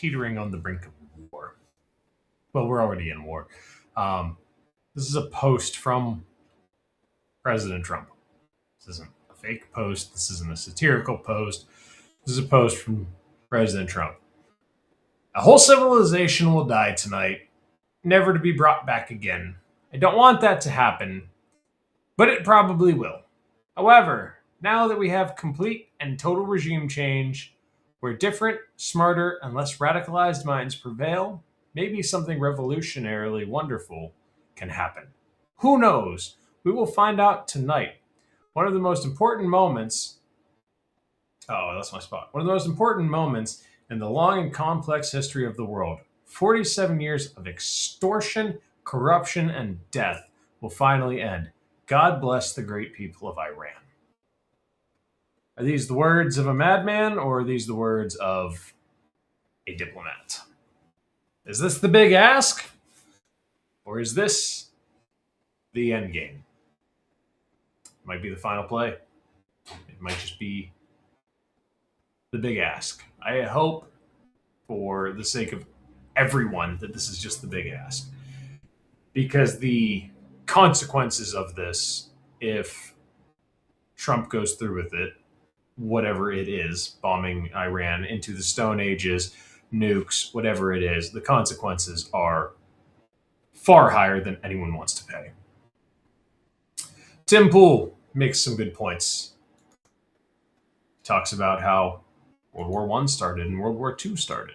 teetering on the brink of war. Well, we're already in war. Um, this is a post from President Trump. This isn't a fake post. This isn't a satirical post. This is a post from President Trump. A whole civilization will die tonight, never to be brought back again. I don't want that to happen, but it probably will. However, now that we have complete and total regime change, where different, smarter, and less radicalized minds prevail, maybe something revolutionarily wonderful can happen. Who knows? We will find out tonight. One of the most important moments. Oh, that's my spot. One of the most important moments in the long and complex history of the world. 47 years of extortion, corruption, and death will finally end. God bless the great people of Iran. Are these the words of a madman or are these the words of a diplomat? Is this the big ask? Or is this the end game? Might be the final play. It might just be the big ask. I hope, for the sake of everyone, that this is just the big ask. Because the consequences of this, if Trump goes through with it, whatever it is, bombing Iran into the Stone Ages, nukes, whatever it is, the consequences are far higher than anyone wants to pay. Tim Pool makes some good points. Talks about how World War One started and World War Two started.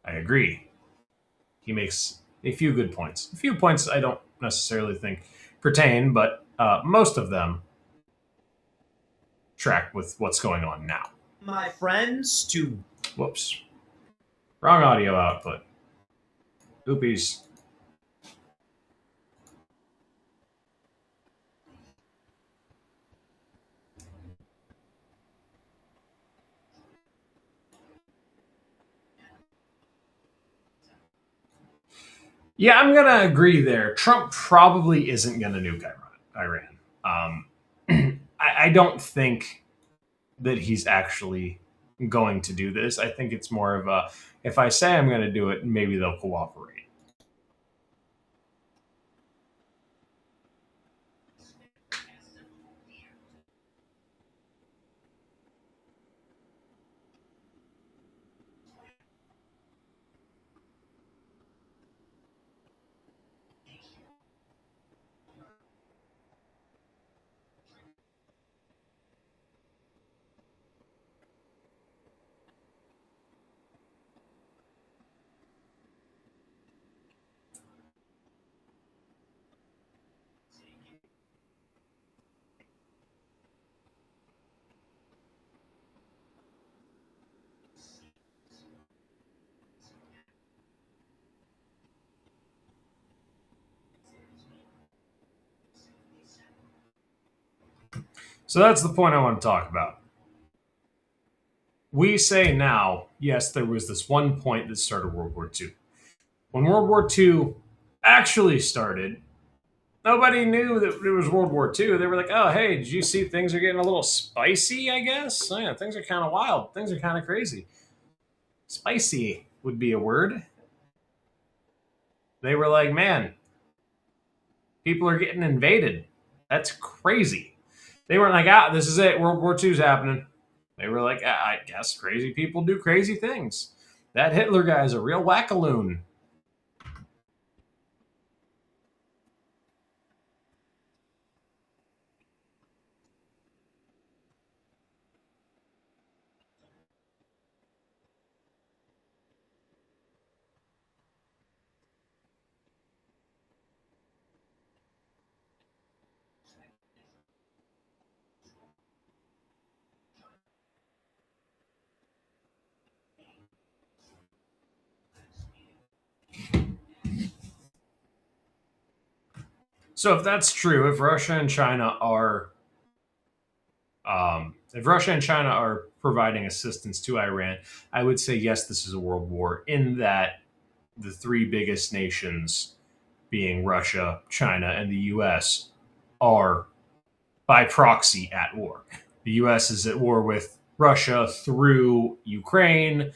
I agree. He makes a few good points. A few points I don't necessarily think pertain, but most of them track with what's going on now. My friends, to Whoops. Wrong audio output. Oopies. Yeah, I'm going to agree there. Trump probably isn't going to nuke Iran. I don't think that he's actually going to do this. I think it's more of a, if I say I'm going to do it, maybe they'll cooperate. So that's the point I want to talk about. We say now, yes, there was this one point that started World War II. When World War II actually started, nobody knew that it was World War II. They were like, oh, hey, did you see things are getting a little spicy, I guess? Oh, yeah, things are kind of wild. Things are kind of crazy. Spicy would be a word. They were like, man, people are getting invaded. That's crazy. They weren't like, ah, this is it. World War II's happening. They were like, ah, I guess crazy people do crazy things. That Hitler guy is a real wackaloon. So if that's true, if Russia and China are providing assistance to Iran, I would say yes, this is a world war. In that the three biggest nations, being Russia, China, and the U.S., are by proxy at war. The U.S. is at war with Russia through Ukraine.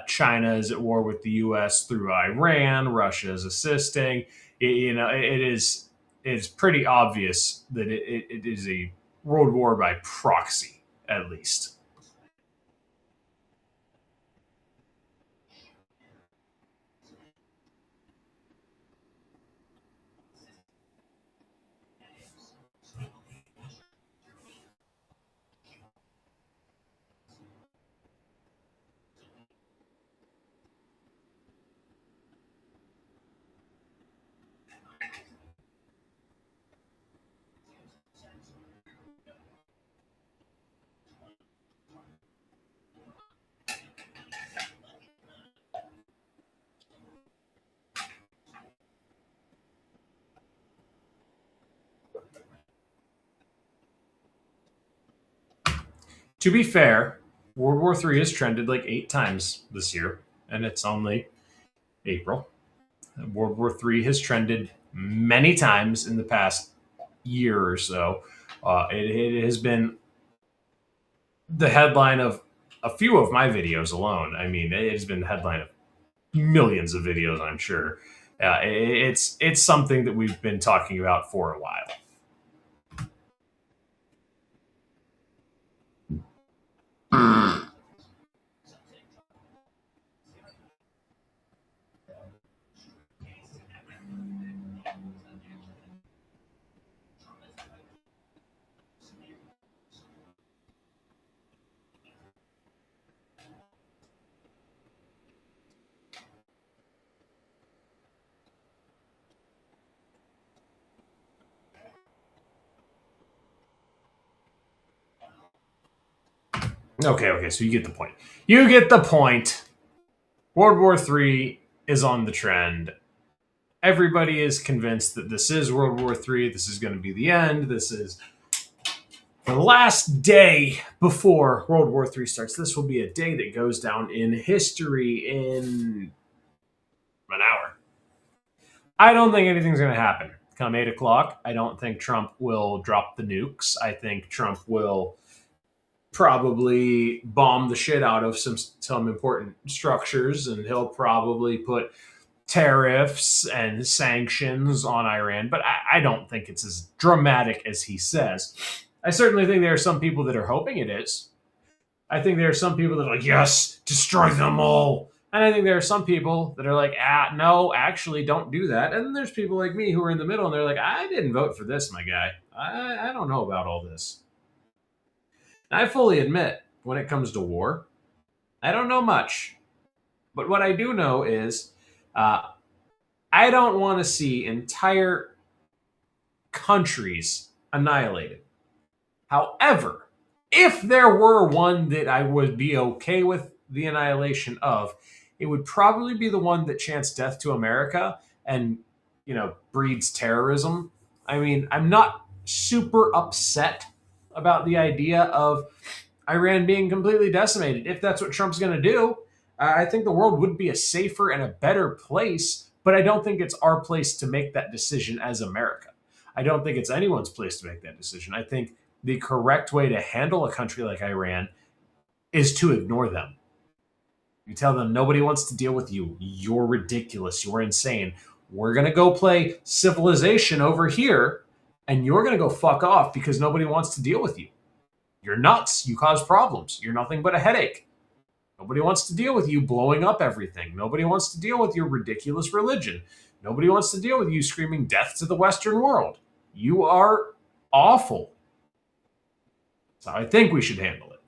China is at war with the U.S. through Iran. Russia is assisting. It's pretty obvious that it is a world war by proxy, at least. To be fair, World War III has trended like 8 times this year, and it's only April. World War III has trended many times in the past year or so. It has been the headline of a few of my videos alone. I mean, it has been the headline of millions of videos, I'm sure. It's something that we've been talking about for a while. Okay, so you get the point. You get the point. World War III is on the trend. Everybody is convinced that this is World War III. This is going to be the end. This is the last day before World War III starts. This will be a day that goes down in history in an hour. I don't think anything's going to happen come 8 o'clock. I don't think Trump will drop the nukes. I think Trump will probably bomb the shit out of some important structures, and he'll probably put tariffs and sanctions on Iran. But I don't think it's as dramatic as he says. I certainly think there are some people that are hoping it is. I think there are some people that are like, yes, destroy them all. And I think there are some people that are like, no, actually, don't do that. And then there's people like me who are in the middle, and they're like, I didn't vote for this, my guy. I don't know about all this. And I fully admit, when it comes to war, I don't know much. But what I do know is I don't want to see entire countries annihilated. However, if there were one that I would be okay with the annihilation of, it would probably be the one that chants death to America and, breeds terrorism. I mean, I'm not super upset about the idea of Iran being completely decimated. If that's what Trump's going to do, I think the world would be a safer and a better place, but I don't think it's our place to make that decision as America. I don't think it's anyone's place to make that decision. I think the correct way to handle a country like Iran is to ignore them. You tell them nobody wants to deal with you. You're ridiculous. You're insane. We're going to go play civilization over here, and you're going to go fuck off because nobody wants to deal with you. You're nuts. You cause problems. You're nothing but a headache. Nobody wants to deal with you blowing up everything. Nobody wants to deal with your ridiculous religion. Nobody wants to deal with you screaming death to the Western world. You are awful. So I think we should handle it.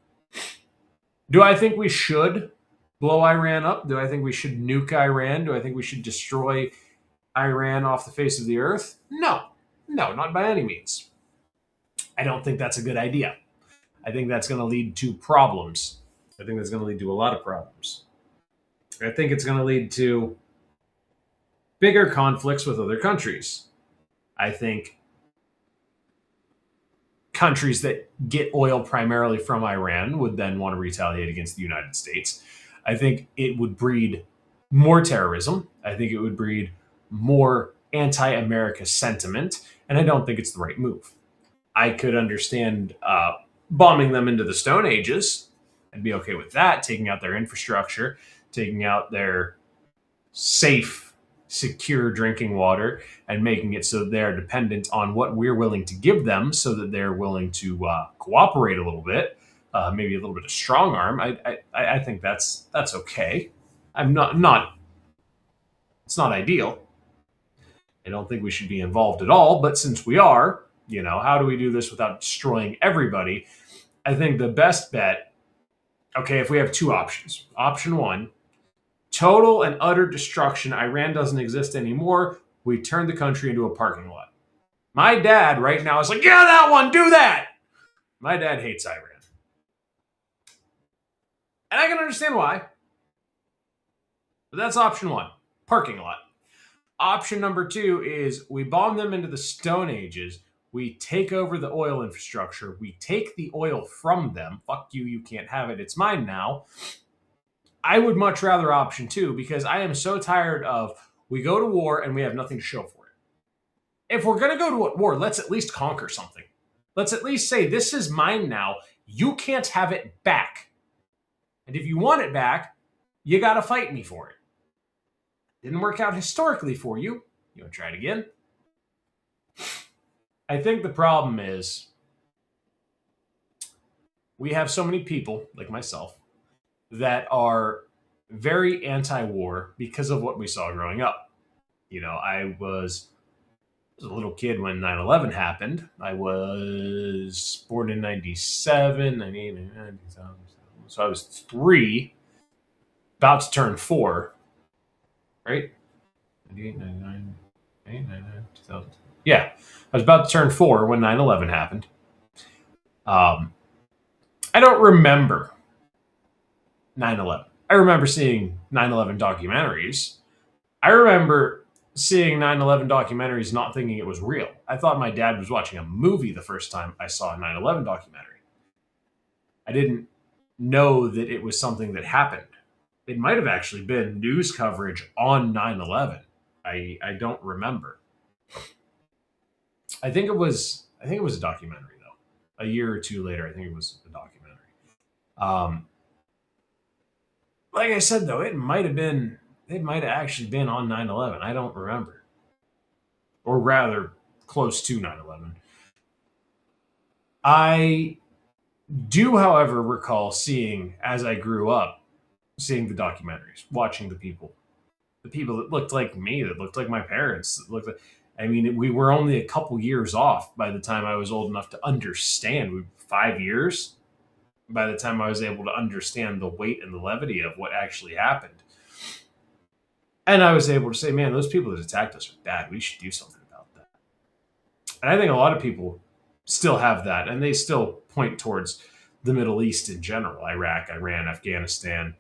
Do I think we should blow Iran up? Do I think we should nuke Iran? Do I think we should destroy Iran off the face of the earth? No, not by any means. I don't think that's a good idea. I think that's going to lead to problems. I think that's going to lead to a lot of problems. I think it's going to lead to bigger conflicts with other countries. I think countries that get oil primarily from Iran would then want to retaliate against the United States. I think it would breed more terrorism. I think it would breed more anti-America sentiment, and I don't think it's the right move. I could understand bombing them into the Stone Ages I'd be okay with that, taking out their infrastructure, taking out their safe, secure drinking water, and making it so they're dependent on what we're willing to give them, so that they're willing to cooperate a little bit, maybe a little bit of strong arm. I think that's okay. I'm not. It's not ideal. I don't think we should be involved at all. But since we are, how do we do this without destroying everybody? I think the best bet. Okay, if we have two options. Option one, total and utter destruction. Iran doesn't exist anymore. We turn the country into a parking lot. My dad right now is like, yeah, that one, do that. My dad hates Iran. And I can understand why. But that's option one, parking lot. Option number two is we bomb them into the Stone Ages. We take over the oil infrastructure. We take the oil from them. Fuck you, you can't have it. It's mine now. I would much rather option two, because I am so tired of we go to war and we have nothing to show for it. If we're going to go to war, let's at least conquer something. Let's at least say, this is mine now. You can't have it back. And if you want it back, you got to fight me for it. Didn't work out historically for you. You want to try it again? I think the problem is we have so many people, like myself, that are very anti-war because of what we saw growing up. I was a little kid when 9/11 happened. I was born in 97, 98, 99, 2000. So I was 3, about to turn 4, right? 98, 99, 99, 2000. Yeah, I was about to turn 4 when 9/11 happened. I don't remember 9/11. I remember seeing 9/11 documentaries. I remember seeing 9/11 documentaries not thinking it was real. I thought my dad was watching a movie the first time I saw a 9/11 documentary. I didn't know that it was something that happened. It might have actually been news coverage on 9/11. I don't remember. I think it was a documentary, though. A year or two later, I think it was a documentary. Like I said, though, it might have actually been on 9/11. I don't remember. Or rather, close to 9/11. I do, however, recall seeing, as I grew up, seeing the documentaries, watching the people that looked like me, that looked like my parents, that looked like, we were only a couple years off by the time I was old enough to understand. 5 years by the time I was able to understand the weight and the levity of what actually happened. And I was able to say, man, those people that attacked us are bad. We should do something about that. And I think a lot of people still have that, and they still point towards the Middle East in general, Iraq, Iran, Afghanistan.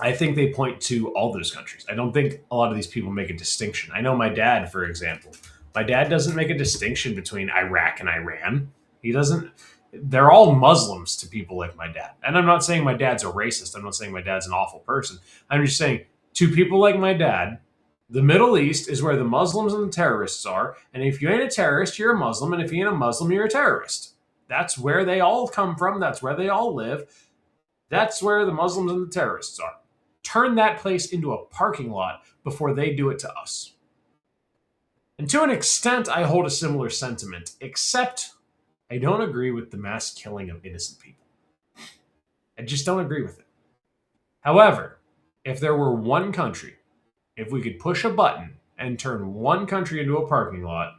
I think they point to all those countries. I don't think a lot of these people make a distinction. I know my dad, for example. My dad doesn't make a distinction between Iraq and Iran. He doesn't. They're all Muslims to people like my dad. And I'm not saying my dad's a racist. I'm not saying my dad's an awful person. I'm just saying, to people like my dad, the Middle East is where the Muslims and the terrorists are. And if you ain't a terrorist, you're a Muslim. And if you ain't a Muslim, you're a terrorist. That's where they all come from. That's where they all live. That's where the Muslims and the terrorists are. Turn that place into a parking lot before they do it to us. And to an extent, I hold a similar sentiment, except I don't agree with the mass killing of innocent people. I just don't agree with it. However, if there were one country, if we could push a button and turn one country into a parking lot,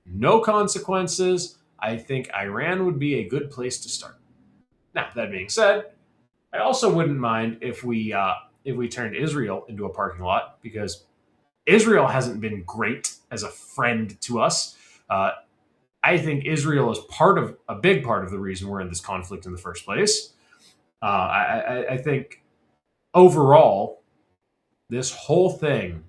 no consequences, I think Iran would be a good place to start. Now, that being said, I also wouldn't mind if we turned Israel into a parking lot, because Israel hasn't been great as a friend to us. I think Israel is a big part of the reason we're in this conflict in the first place. I think overall, this whole thing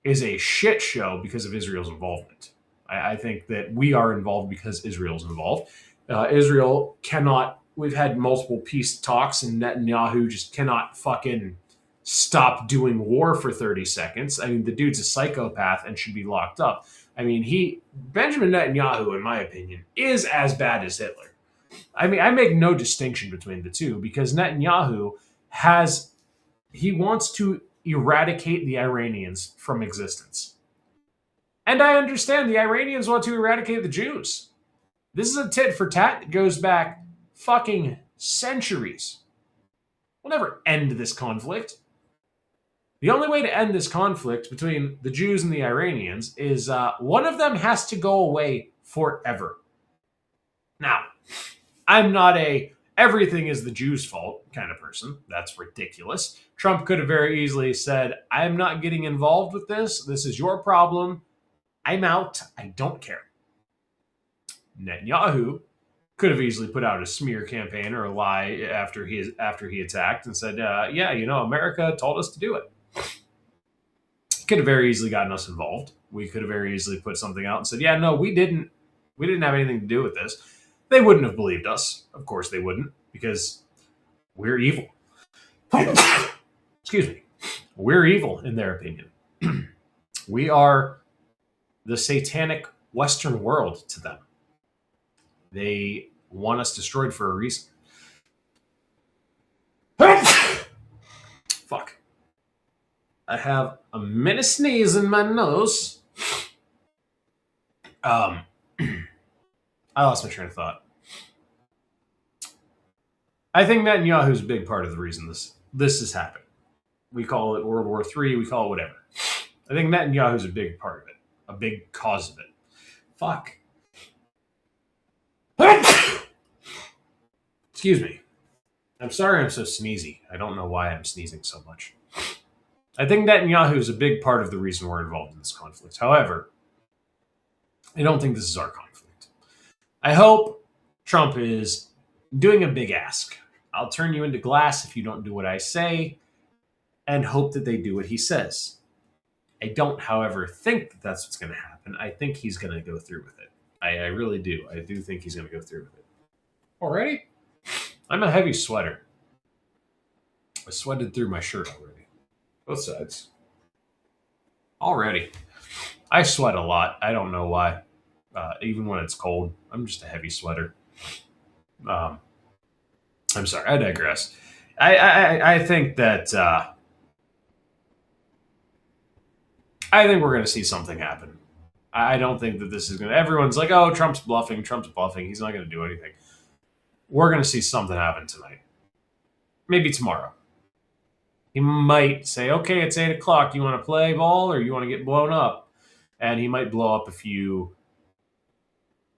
is a shit show because of Israel's involvement. I think that we are involved because Israel's involved. Israel cannot. We've had multiple peace talks, and Netanyahu just cannot fucking stop doing war for 30 seconds. The dude's a psychopath and should be locked up. Benjamin Netanyahu, in my opinion, is as bad as Hitler. I mean, I make no distinction between the two because Netanyahu he wants to eradicate the Iranians from existence. And I understand the Iranians want to eradicate the Jews. This is a tit for tat that goes back fucking centuries. We'll never end this conflict. The only way to end this conflict between the Jews and the Iranians is one of them has to go away forever. Now, I'm not a everything is the Jews' fault kind of person. That's ridiculous. Trump could have very easily said, I'm not getting involved with this. This is your problem. I'm out. I don't care. Netanyahu could have easily put out a smear campaign or a lie after he attacked and said, yeah, America told us to do it. He could have very easily gotten us involved. We could have very easily put something out and said, yeah, no, we didn't have anything to do with this. They wouldn't have believed us. Of course they wouldn't, because we're evil. Excuse me. We're evil in their opinion. We are the satanic Western world to them. They want us destroyed for a reason. Fuck. I have a minute sneeze in my nose. I lost my train of thought. I think Netanyahu's a big part of the reason this has happened. We call it World War III, we call it whatever. I think Netanyahu's a big part of it. A big cause of it. Fuck. Excuse me. I'm sorry I'm so sneezy. I don't know why I'm sneezing so much. I think Netanyahu is a big part of the reason we're involved in this conflict. However, I don't think this is our conflict. I hope Trump is doing a big ask. I'll turn you into glass if you don't do what I say, and hope that they do what he says. I don't, however, think that that's what's going to happen. I think he's going to go through with it. I really do. I do think he's going to go through with it. Already? I'm a heavy sweater. I sweated through my shirt already. Both sides. Already. I sweat a lot. I don't know why. Even when it's cold. I'm just a heavy sweater. I'm sorry. I digress. I think that... I think we're going to see something happen. I don't think that this is going to... Everyone's like, oh, Trump's bluffing. He's not going to do anything. We're going to see something happen tonight. Maybe tomorrow. He might say, okay, it's 8 o'clock. You want to play ball or you want to get blown up? And he might blow up a few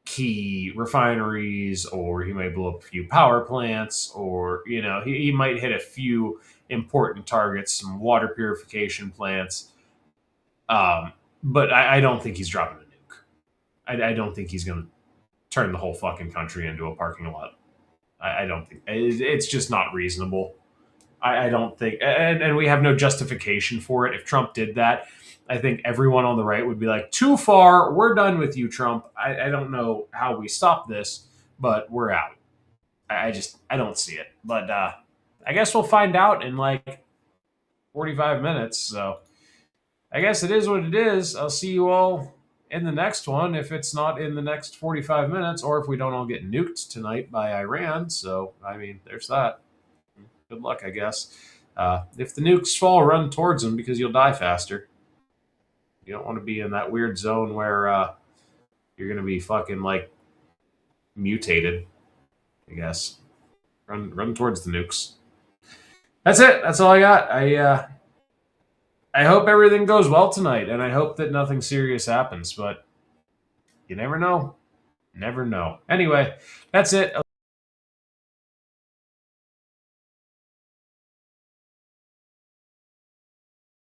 key refineries, or he might blow up a few power plants, or, he might hit a few important targets, some water purification plants. But I don't think he's dropping a nuke. I don't think he's going to turn the whole fucking country into a parking lot. I don't think it's just not reasonable. I don't think, and we have no justification for it. If Trump did that, I think everyone on the right would be like, too far. We're done with you, Trump. I don't know how we stop this, but we're out. I don't see it. But I guess we'll find out in like 45 minutes. So I guess it is what it is. I'll see you all in the next one, if it's not in the next 45 minutes, or if we don't all get nuked tonight by Iran. So, I mean, there's that. Good luck, I guess. If the nukes fall, run towards them because you'll die faster. You don't want to be in that weird zone where you're going to be fucking, like, mutated, I guess. Run towards the nukes. That's it. That's all I got. I hope everything goes well tonight, and I hope that nothing serious happens, but you never know. Never know. Anyway, that's it.